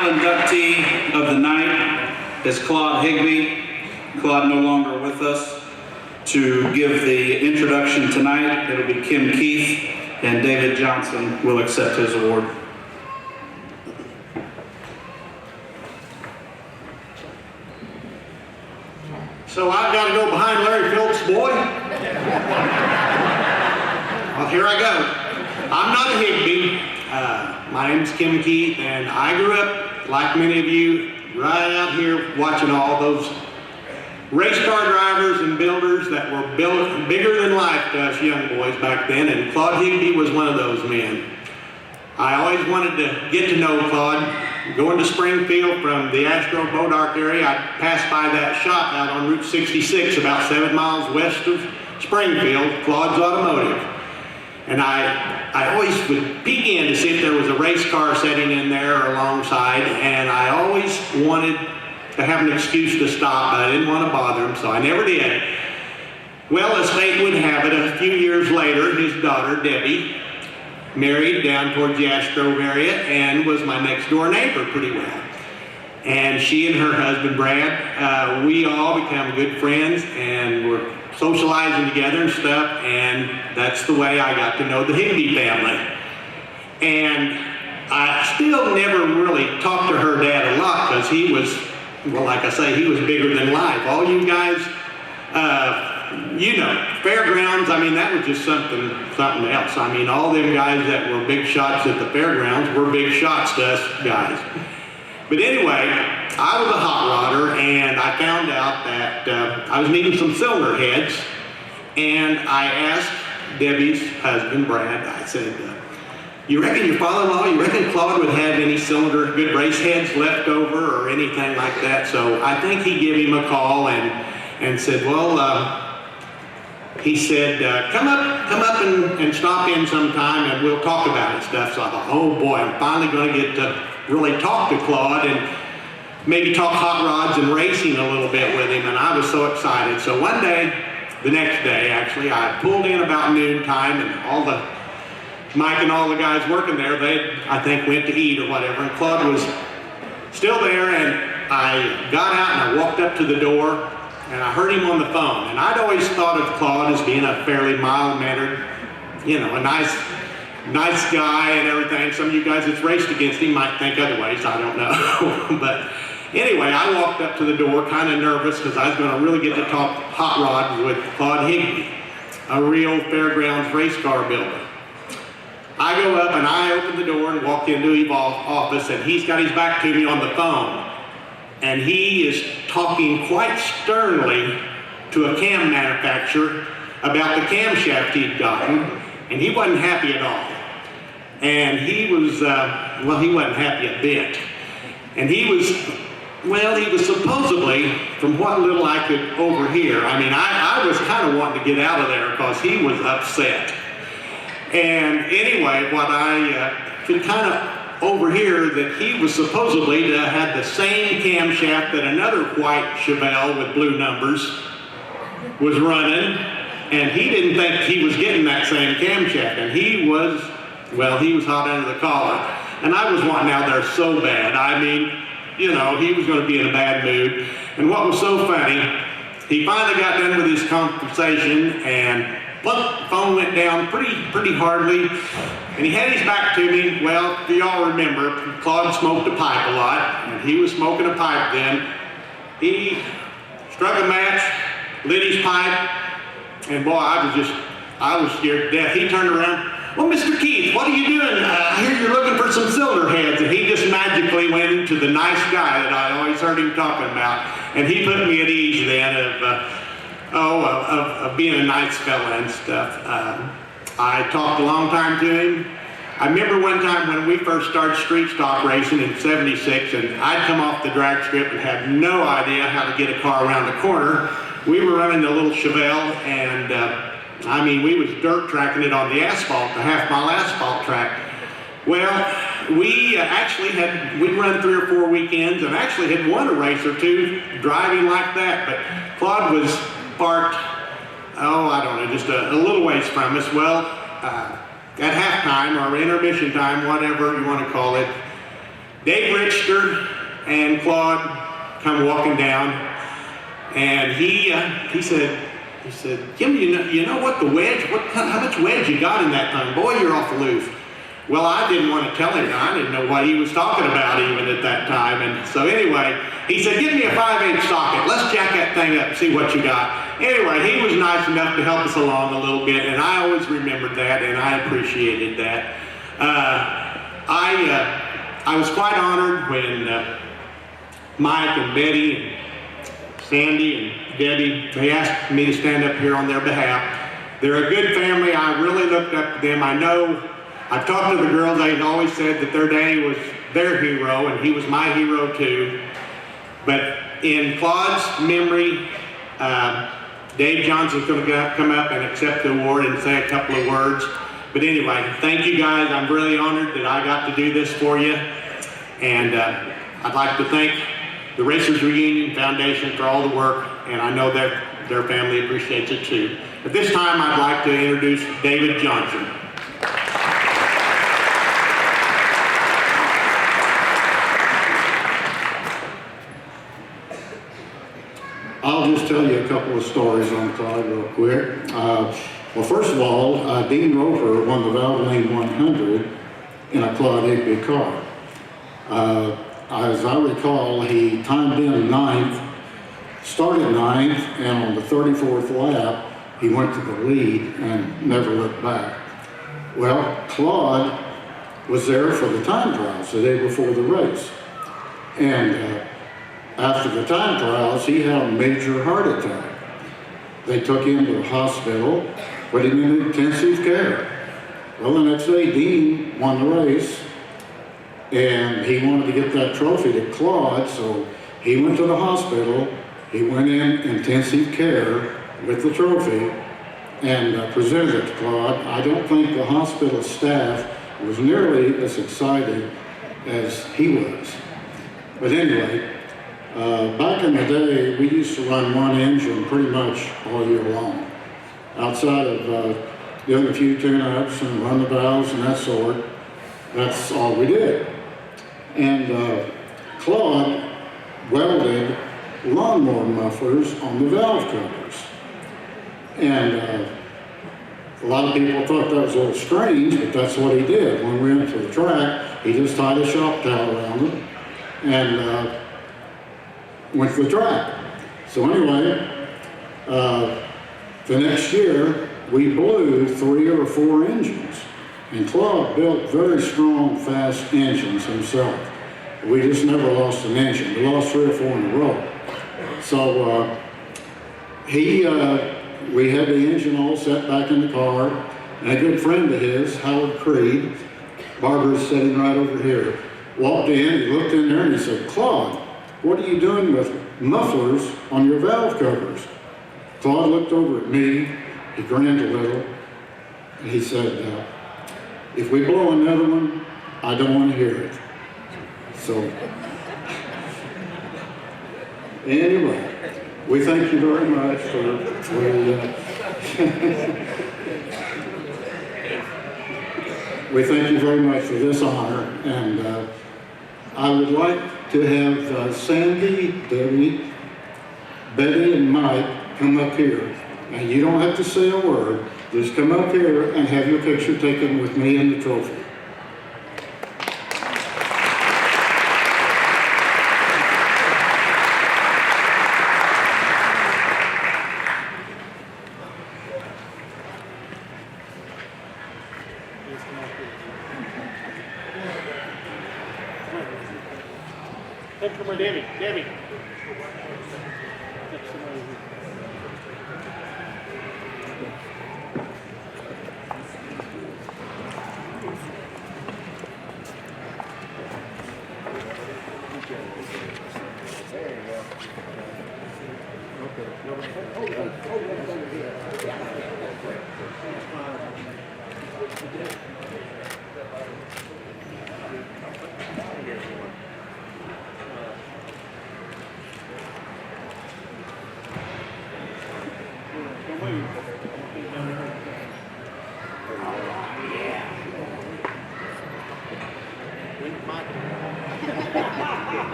final inductee of the night is Claude Higbee. Claude no longer with us. To give the introduction tonight, it'll be Kim Keith, and David Johnson will accept his award. So I've got to go behind Larry Phillips, boy. Well, here I go. I'm not a Higbee. My name's Kim Keith, and I grew up, like many of you, right out here watching all those race car drivers and builders that were bigger than life to us young boys back then, and Claude Higbee was one of those men. I always wanted to get to know Claude. Going to Springfield from the Astro Bodark area, I passed by that shop out on Route 66, about 7 miles west of Springfield, Claude's Automotive. And I always would peek in to see if there was a race car sitting in there or alongside, and I always wanted to have an excuse to stop, but I didn't want to bother him, so I never did. Well, as fate would have it, a few years later, his daughter, Debbie, married down towards the Astro area and was my next door neighbor pretty well. And she and her husband, Brad, we all became good friends and were socializing together and stuff, and that's the way I got to know the Higbee family. And I still never really talked to her dad a lot because he was, well, like I say, he was bigger than life. All you guys, you know, Fairgrounds, I mean, that was just something else. I mean, all them guys that were big shots at the Fairgrounds were big shots to us guys. But anyway, I was a hot rodder, and I found out that I was needing some cylinder heads, and I asked Debbie's husband, Brad, I said, you reckon your father-in-law, you reckon Claude would have any cylinder good race heads left over or anything like that? So I think he gave him a call and said, well, he said, come up and stop in sometime and we'll talk about it stuff. So I thought, oh boy, I'm finally going to get to really talk to Claude and maybe talk hot rods and racing a little bit with him, and I was so excited. So one day, the next day actually, I pulled in about noon time, and Mike and all the guys working there, they, I think, went to eat or whatever, and Claude was still there, and I got out and I walked up to the door, and I heard him on the phone. And I'd always thought of Claude as being a fairly mild-mannered, you know, a nice guy and everything. Some of you guys that's raced against him might think otherwise, I don't know. But anyway, I walked up to the door kind of nervous because I was going to really get to talk hot rods with Claude Higbee, a real Fairgrounds race car builder. I go up and I open the door and walk into his office, and he's got his back to me on the phone. And he is talking quite sternly to a cam manufacturer about the camshaft he'd gotten, and he wasn't happy at all. And he was, well, he wasn't happy a bit. And he was supposedly, from what little I could overhear, I mean, I was kind of wanting to get out of there because he was upset. And anyway, what I could kind of overhear that he was supposedly to had the same camshaft that another white Chevelle with blue numbers was running, and he didn't think he was getting that same camshaft, and he was hot under the collar. And I was wanting out there so bad. I mean, you know, he was going to be in a bad mood. And what was so funny, he finally got done with his conversation, and plunk, the phone went down pretty hardly, and he had his back to me. Well, if y'all remember, Claude smoked a pipe a lot, and he was smoking a pipe then. He struck a match, lit his pipe, and boy, I was scared to death. He turned around, well, Mr. Keith, what are you doing? I hear you're looking for some cylinder heads. And he just magically went into the nice guy that I always heard him talking about, and he put me at ease then of being a nice fella and stuff. I talked a long time to him. I remember one time when we first started street stock racing in '76, and I'd come off the drag strip and had no idea how to get a car around the corner. We were running the little Chevelle, and I mean, we was dirt tracking it on the asphalt, the half-mile asphalt track. Well, we'd run 3 or 4 weekends and actually had won a race or two driving like that, but Claude was parked, I don't know, just a little ways from us. Well, at halftime or intermission time, whatever you want to call it, Dave Richter and Claude come walking down, and he said, Jim, you know what the wedge? How much wedge you got in that thing? Boy, you're off the loose. Well, I didn't want to tell him. I didn't know what he was talking about even at that time. And so anyway, he said, give me a 5/8 socket. Let's jack that thing up and see what you got. Anyway, he was nice enough to help us along a little bit, and I always remembered that, and I appreciated that. I was quite honored when Mike and Betty and Sandy and Debbie, they asked me to stand up here on their behalf. They're a good family. I really looked up to them. I know, I've talked to the girls, they always said that their daddy was their hero, and he was my hero too. But in Claude's memory, Dave Johnson's going to come up and accept the award and say a couple of words. But anyway, thank you guys. I'm really honored that I got to do this for you. And I'd like to thank the Racers Reunion Foundation for all the work, and I know that their family appreciates it too. At this time, I'd like to introduce David Johnson. I'll just tell you a couple of stories on Claude real quick. Well, first of all, Dean Roper won the Valvoline 100 in a Claude Higbee car. As I recall, he timed in 9th, started 9th, and on the 34th lap, he went to the lead and never looked back. Well, Claude was there for the time trials the day before the race. And after the time trials, he had a major heart attack. They took him to the hospital, put him in intensive care. Well, the next day, Dean won the race, and he wanted to get that trophy to Claude, so he went to the hospital, he went in intensive care with the trophy, and presented it to Claude. I don't think the hospital staff was nearly as excited as he was. But anyway, back in the day, we used to run one engine pretty much all year long. Outside of doing a few tune-ups and run the valves and that sort, that's all we did. And Claude welded lawnmower mufflers on the valve covers. And a lot of people thought that was a little strange, but that's what he did. When we went to the track, he just tied a shop towel around it and went to the track. So anyway, the next year, we blew 3 or 4 engines. And Claude built very strong, fast engines himself. We just never lost an engine. We lost 3 or 4 in a row. So we had the engine all set back in the car, and a good friend of his, Howard Creed, Barbara's sitting right over here, walked in, he looked in there and he said, Claude, what are you doing with mufflers on your valve covers? Claude looked over at me, he grinned a little, and he said, if we blow another one, I don't want to hear it. So, anyway, we thank you very much for we thank you very much for this honor, and I would like to have Sandy, Debbie, Betty, and Mike come up here. And you don't have to say a word. Just come up here and have your picture taken with me and the trophy. Come on, Debbie.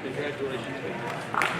Congratulations.